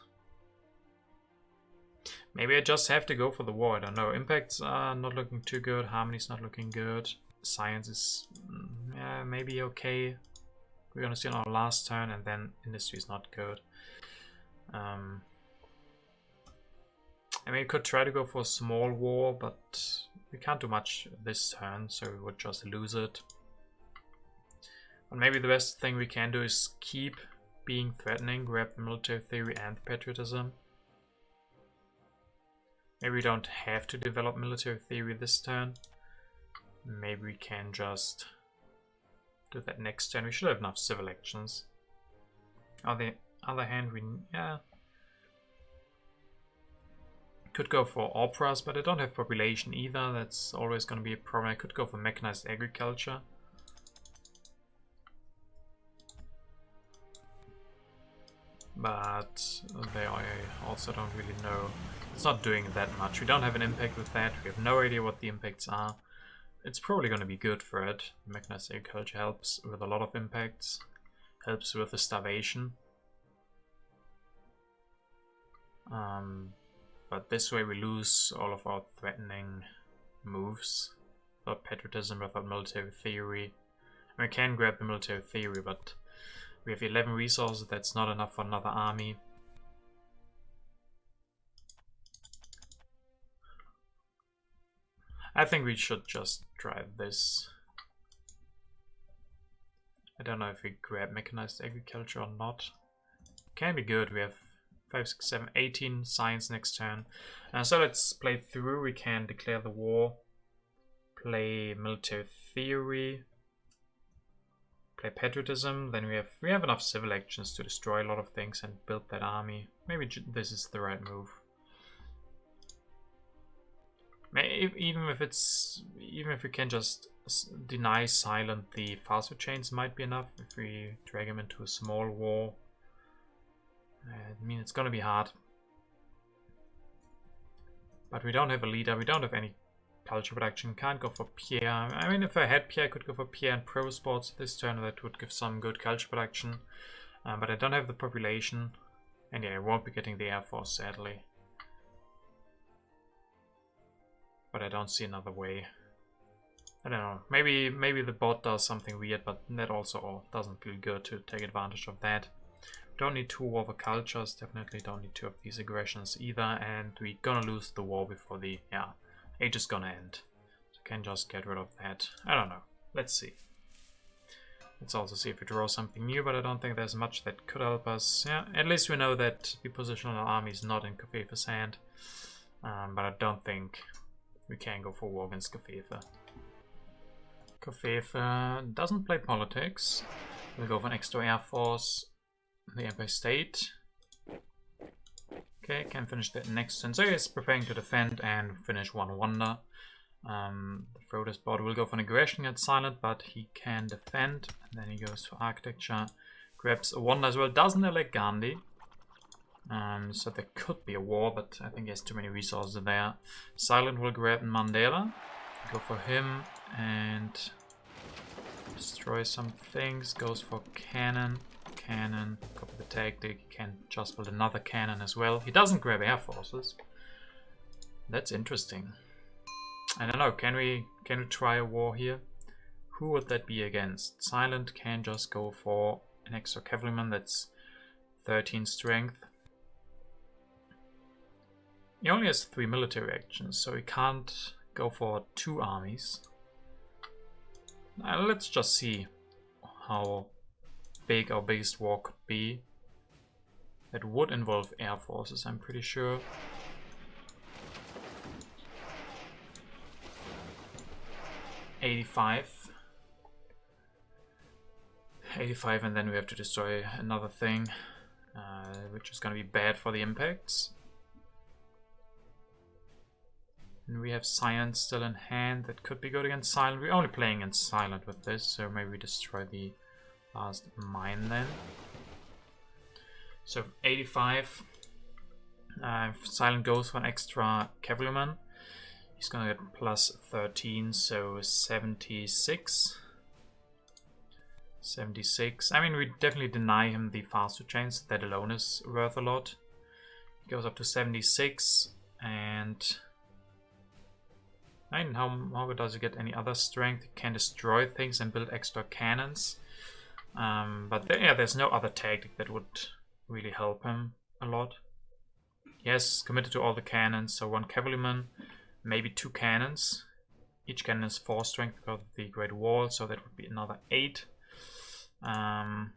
Maybe I just have to go for the war, I don't know. Impacts are not looking too good, harmony's not looking good. Science is yeah, maybe okay. We're gonna see on our last turn, and then industry is not good. I mean, we could try to go for a small war, but we can't do much this turn, so we would just lose it. But maybe the best thing we can do is keep being threatening, grab the military theory and patriotism. Maybe we don't have to develop military theory this turn. Maybe we can just do that next turn. We should have enough civil actions. On the other hand, we could go for operas, but I don't have population either. That's always going to be a problem. I could go for mechanized agriculture. But they I also don't really know. It's not doing that much. We don't have an impact with that. We have no idea what the impacts are. It's probably going to be good for it. Mechanized agriculture helps with a lot of impacts. Helps with the starvation. But this way we lose all of our threatening moves. Without patriotism, without military theory. And we can grab the military theory, but we have 11 resources. That's not enough for another army. I think we should just try this. I don't know if we grab mechanized agriculture or not. Can be good. We have 5, 6, 7, 18 science next turn. So let's play through. We can declare the war. Play military theory. Play patriotism. Then we have enough civil actions to destroy a lot of things and build that army. Maybe this is the right move. Even if we can just deny silent the fast food chains might be enough. If we drag him into a small war, I mean it's gonna be hard. But we don't have a leader. We don't have any culture production. Can't go for Pierre. I mean, if I had Pierre, I could go for Pierre and pro sports this turn. That would give some good culture production. But I don't have the population, and yeah, I won't be getting the air force sadly. But I don't see another way. I don't know. Maybe the bot does something weird, but that also doesn't feel good to take advantage of that. Don't need 2 war cultures. Definitely don't need 2 of these aggressions either. And we're gonna lose the war before the age is gonna end. So can just get rid of that. I don't know. Let's see. Let's also see if we draw something new, but I don't think there's much that could help us. Yeah, at least we know that the position of our army is not in Kafefa's hand. But I don't think we can go for war against Kafefa. Kafefa doesn't play politics. We'll go for an extra air force. The Empire State. Okay, can finish that next turn. So he's preparing to defend and finish one wonder. The Frodo's bot will go for an aggression at silent, but he can defend. And then he goes for architecture. Grabs a wonder as well. Doesn't elect Gandhi. So there could be a war, but I think he has too many resources there. Silent will grab Mandela. Go for him and destroy some things. Goes for cannon. Cannon. Copy the tactic. He can just build another cannon as well. He doesn't grab air forces. That's interesting. I don't know. Can we try a war here? Who would that be against? Silent can just go for an extra cavalryman. That's 13 strength. He only has 3 military actions, so he can't go for 2 armies. Let's just see how big our biggest war could be. That would involve air forces, I'm pretty sure. $85, and then we have to destroy another thing, which is going to be bad for the impacts. And we have science still in hand. That could be good against silent. We're only playing in silent with this, so maybe we destroy the last mine then. So 85. If Silent goes for an extra cavalryman, he's gonna get plus 13, so 76. 76. I mean, we definitely deny him the faster chains. That alone is worth a lot. He goes up to 76, and I mean, how does he get any other strength? He can destroy things and build extra cannons. But there's no other tactic that would really help him a lot. Yes, committed to all the cannons, so 1 cavalryman, maybe 2 cannons. Each cannon is 4 strength because of the Great Wall, so that would be another 8. That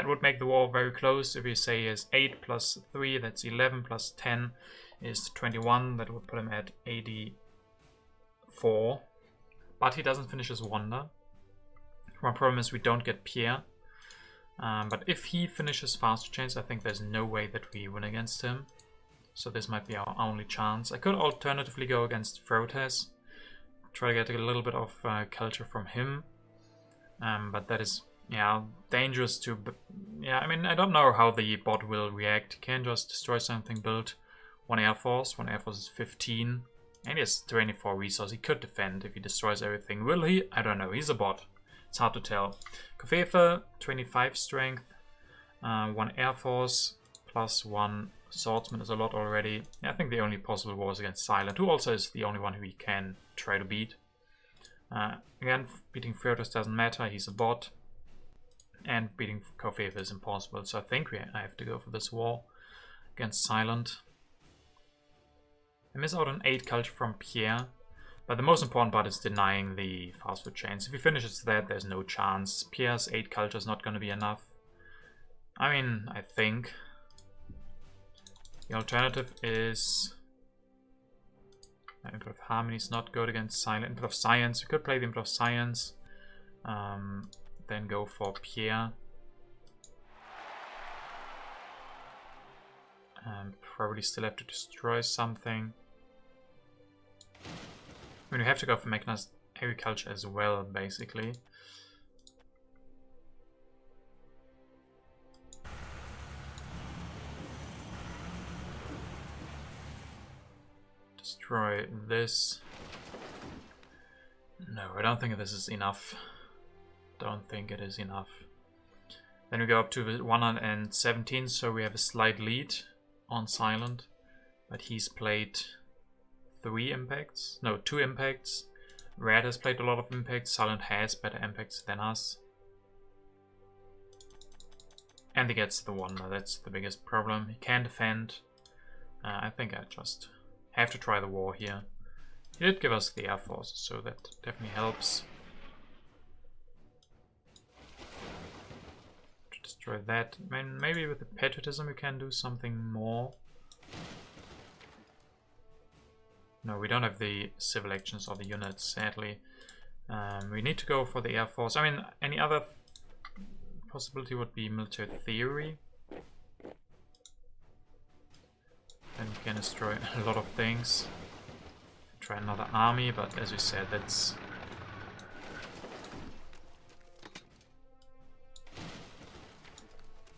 would make the war very close. If you say he has 8 plus 3, that's 11, plus 10 is 21. That would put him at 84. But he doesn't finish his wonder. One problem is we don't get Pierre. But if he finishes faster chains, I think there's no way that we win against him. So this might be our only chance. I could alternatively go against Frotes. Try to get a little bit of culture from him. But that is, yeah, dangerous to... Yeah, I mean, I don't know how the bot will react. He can just destroy something, build 1 Air Force. 1 Air Force is 15. And he has 24 resources. He could defend if he destroys everything. Will he? I don't know. He's a bot. It's hard to tell. Kofefe, 25 strength, 1 Air Force, plus 1 Swordsman is a lot already. Yeah, I think the only possible war is against Silent, who also is the only one who we can try to beat. Again, beating Frotus doesn't matter, he's a bot. And beating Kofefe is impossible, so I think I have to go for this war against Silent. I miss out on 8 culture from Pierre. But the most important part is denying the fast food chains. If he finishes that, there's no chance. Pierre's 8 culture is not going to be enough. I mean, I think. The alternative is... Input of Harmony is not good against Silent. Input of Science. We could play the Input of Science. Then go for Pierre. Probably still have to destroy something. I mean, we have to go for mechanized agriculture as well, basically. Destroy this. No, I don't think this is enough. Don't think it is enough. Then we go up to 117, so we have a slight lead on Silent. But he's played 3 impacts. No, 2 impacts. Red has played a lot of impacts. Silent has better impacts than us. And he gets the wonder. That's the biggest problem. He can defend. I think I just have to try the war here. He did give us the Air Force, so that definitely helps. To destroy that. I mean, maybe with the patriotism we can do something more. No, we don't have the civil actions or the units, sadly. We need to go for the Air Force. I mean, any other possibility would be military theory. Then we can destroy a lot of things. Try another army, but as we said, that's...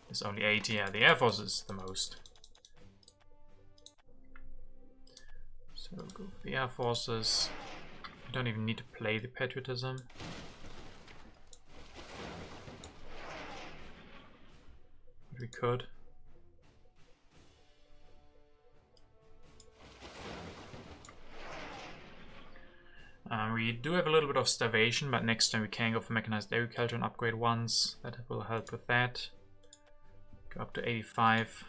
It's only 80, yeah, the Air Force is the most. So go for the Air Forces. We don't even need to play the patriotism. But we could. We do have a little bit of starvation, but next time we can go for mechanized agriculture and upgrade once. That will help with that. Go up to 85.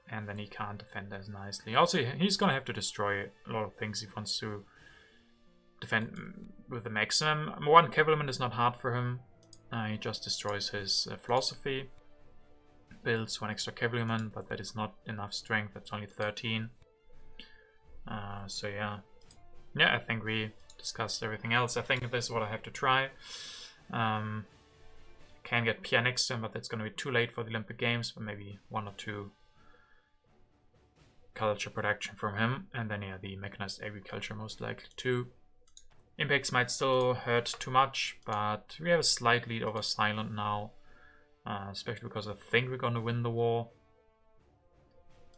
And then he can't defend as nicely. Also, he's gonna have to destroy a lot of things if he wants to defend with the maximum. 1 cavalryman is not hard for him. He just destroys his philosophy. Builds 1 extra cavalryman, but that is not enough strength. That's only 13. So yeah. Yeah, I think we discussed everything else. I think this is what I have to try. Can get Pierre next time, but that's gonna be too late for the Olympic Games. But maybe 1 or 2 culture production from him, and then yeah, the mechanized agriculture most likely too. Impacts might still hurt too much, but we have a slight lead over Silent now. Especially because I think we're going to win the war.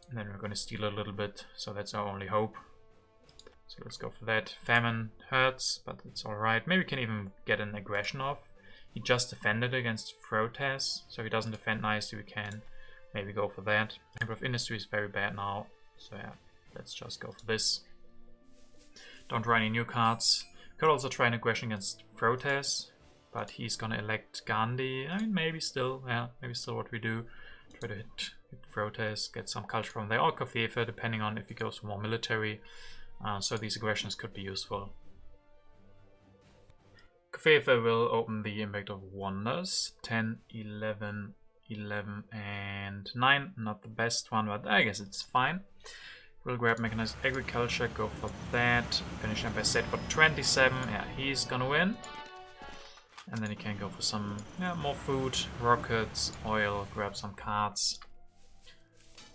And then we're going to steal a little bit, so that's our only hope. So let's go for that. Famine hurts, but it's alright. Maybe we can even get an aggression off. He just defended against Protests, so he doesn't defend nicely. We can maybe go for that. Number of Industry is very bad now, so yeah, let's just go for this. Don't draw any new cards. Could also try an aggression against Protests, but he's gonna elect Gandhi. I mean, maybe still, yeah, maybe still what we do. Try to hit Protests, get some culture from there, or Kofefe, depending on if he goes more military. So these aggressions could be useful. Kofefe will open the Impact of Wonders. 10, 11, 11, and 9. Not the best one, but I guess it's fine. We'll grab Mechanized Agriculture, go for that. Finish Empire State for 27. Yeah, he's gonna win. And then he can go for some more food, rockets, oil, grab some cards.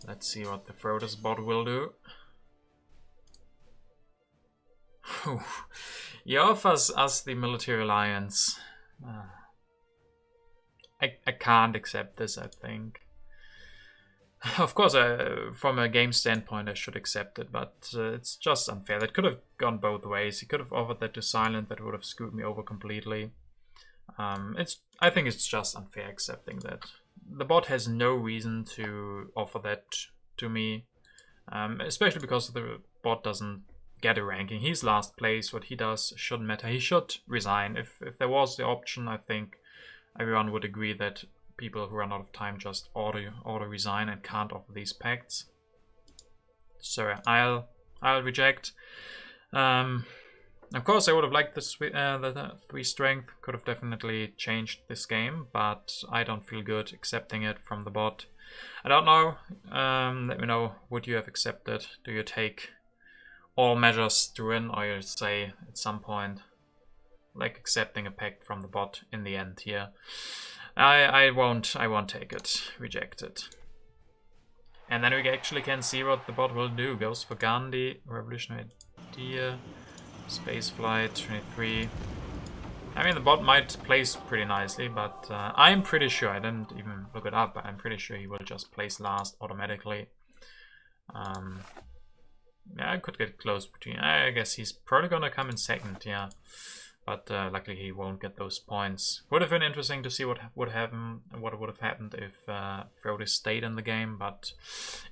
Let's see what the Frotus bot will do. He offers us the military alliance. I can't accept this, I think. Of course, from a game standpoint, I should accept it, but it's just unfair. That could have gone both ways. He could have offered that to Silent, that would have screwed me over completely. I think it's just unfair accepting that. The bot has no reason to offer that to me, especially because the bot doesn't get a ranking. He's last place. What he does shouldn't matter. He should resign. If there was the option, I think everyone would agree that people who run out of time just auto resign and can't offer these pacts. So I'll reject. Of course, I would have liked the 3 strength. Could have definitely changed this game, but I don't feel good accepting it from the bot. I don't know. Let me know. Would you have accepted? Do you take all measures to win, or you say at some point, like accepting a pact from the bot in the end here? I won't take it. Reject it. And then we actually can see what the bot will do. Goes for Gandhi, Revolutionary Idea, Spaceflight 23. I mean, the bot might place pretty nicely, but I'm pretty sure, I didn't even look it up, but I'm pretty sure he will just place last automatically. Yeah, I could get close between. I guess he's probably gonna come in second, yeah. But luckily he won't get those points. Would have been interesting to see what would happen, what would have happened if Frotus stayed in the game, but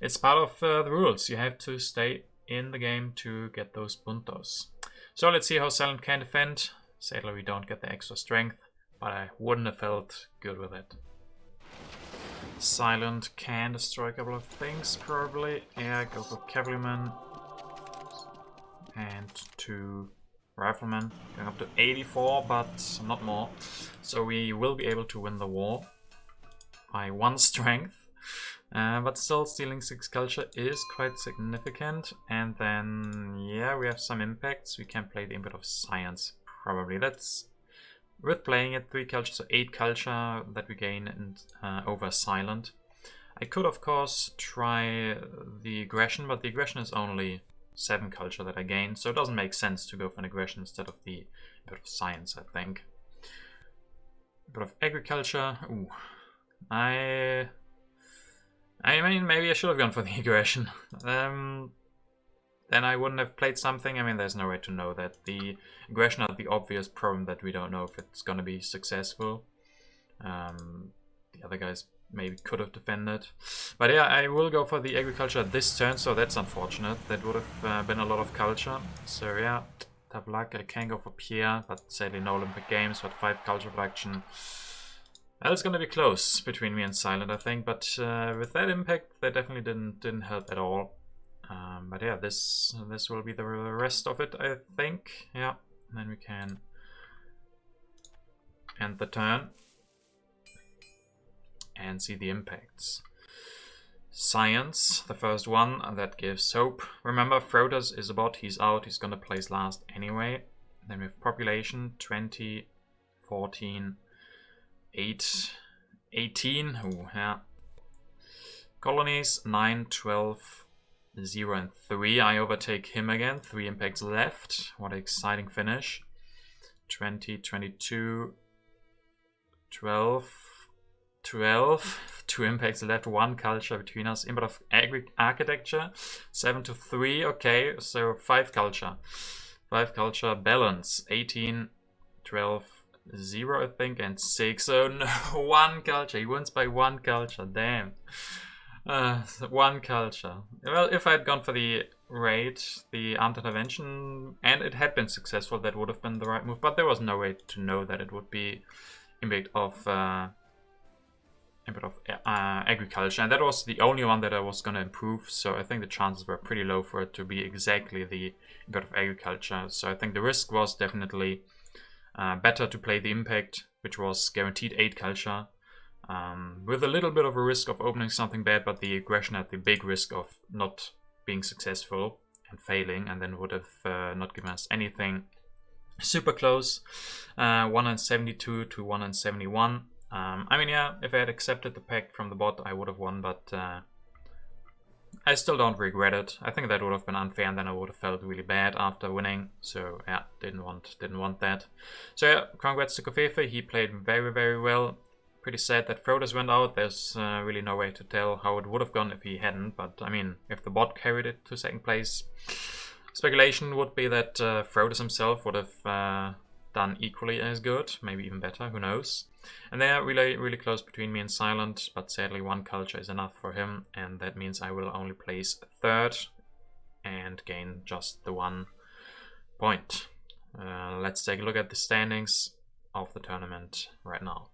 it's part of the rules. You have to stay in the game to get those puntos. So let's see how Silent can defend. Sadly, we don't get the extra strength, but I wouldn't have felt good with it. Silent can destroy a couple of things, probably. Yeah, go for Cavalryman. And 2 Riflemen. Going up to 84, but not more. So we will be able to win the war by 1 strength. But still, stealing 6 culture is quite significant. And then, yeah, we have some impacts. We can play the impact of science, probably. That's with playing it 3 culture, so 8 culture that we gain and over Silent. I could, of course, try the aggression, but the aggression is only 7 culture that I gain, so it doesn't make sense to go for an aggression instead of the bit of science, I think. A bit of agriculture. Ooh. I mean, maybe I should have gone for the aggression. Then I wouldn't have played something. I mean, there's no way to know that. The aggression are the obvious problem that we don't know if it's gonna be successful. The other guys maybe could have defended. But yeah, I will go for the agriculture this turn, so that's unfortunate. That would have been a lot of culture. So yeah, tough luck. I can go for Pierre, but sadly no Olympic Games, but 5 culture production. Well, it's gonna be close between me and Silent, I think, but with that impact, that definitely didn't help at all. But yeah, this will be the rest of it, I think. Yeah, and then we can end the turn and see the impacts. Science, the first one, that gives hope. Remember, Frotus is a bot, he's out, he's gonna place last anyway. Then we have population, 20, 14, 8, 18, ooh, yeah. Colonies, 9, 12, 0 and 3. I overtake him again, 3 impacts left. What an exciting finish. 20, 22, 12, 12. 2 impacts left, 1 culture between us. Input of architecture, 7 to 3. Okay, so 5 culture. 5 culture, balance, 18, 12, 0 I think, and 6. Oh no, 1 culture. He wins by 1 culture, damn. 1 culture. Well, if I had gone for the raid, the armed intervention, and it had been successful, that would have been the right move, but there was no way to know that it would be impact of agriculture, and that was the only one that I was going to improve, so I think the chances were pretty low for it to be exactly the impact of agriculture. So I think the risk was definitely better to play the impact, which was guaranteed 8 culture, with a little bit of a risk of opening something bad, but the aggression had the big risk of not being successful and failing, and then would have not given us anything super close. 172 to 171. I mean, yeah, if I had accepted the pact from the bot, I would have won, but I still don't regret it. I think that would have been unfair, and then I would have felt really bad after winning. So yeah, didn't want that. So yeah, congrats to Kofefe. He played very, very well. Pretty sad that Frotus went out. There's really no way to tell how it would have gone if he hadn't. But I mean, if the bot carried it to 2nd place, speculation would be that Frotus himself would have done equally as good, maybe even better, who knows. And they are really close between me and Silent, but sadly 1 culture is enough for him, and that means I will only place 3rd and gain just the 1 point. Let's take a look at the standings of the tournament right now.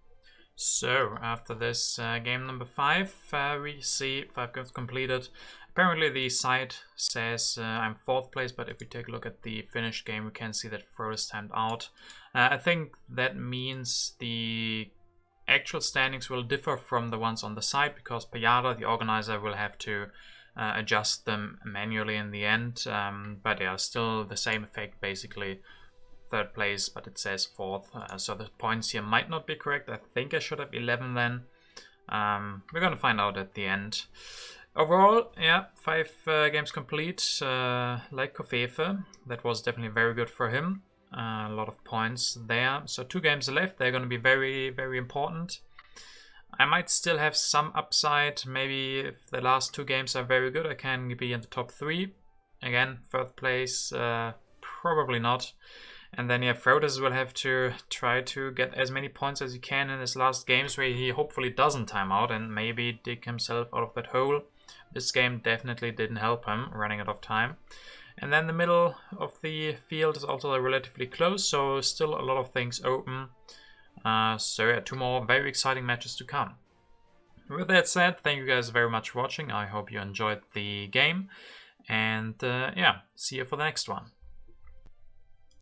So after this game number 5, we see 5 games completed. Apparently the site says I'm 4th place, but if we take a look at the finished game, we can see that Frotus timed out. I think that means the actual standings will differ from the ones on the site, because Payada, the organizer, will have to adjust them manually in the end. But yeah, still the same effect, basically 3rd place, but it says 4th. So the points here might not be correct. I think I should have 11 then. We're gonna find out at the end. Overall, yeah, 5 games complete, like Kofefe. That was definitely very good for him. A lot of points there. So 2 games left. They're going to be very, very important. I might still have some upside. Maybe if the last 2 games are very good, I can be in the top 3. Again, 3rd place, probably not. And then yeah, Frotus will have to try to get as many points as he can in his last games, where he hopefully doesn't time out and maybe dig himself out of that hole. This game definitely didn't help him, running out of time. And then the middle of the field is also relatively close, so still a lot of things open. So yeah, 2 more very exciting matches to come. With that said, thank you guys very much for watching. I hope you enjoyed the game. And yeah, see you for the next one.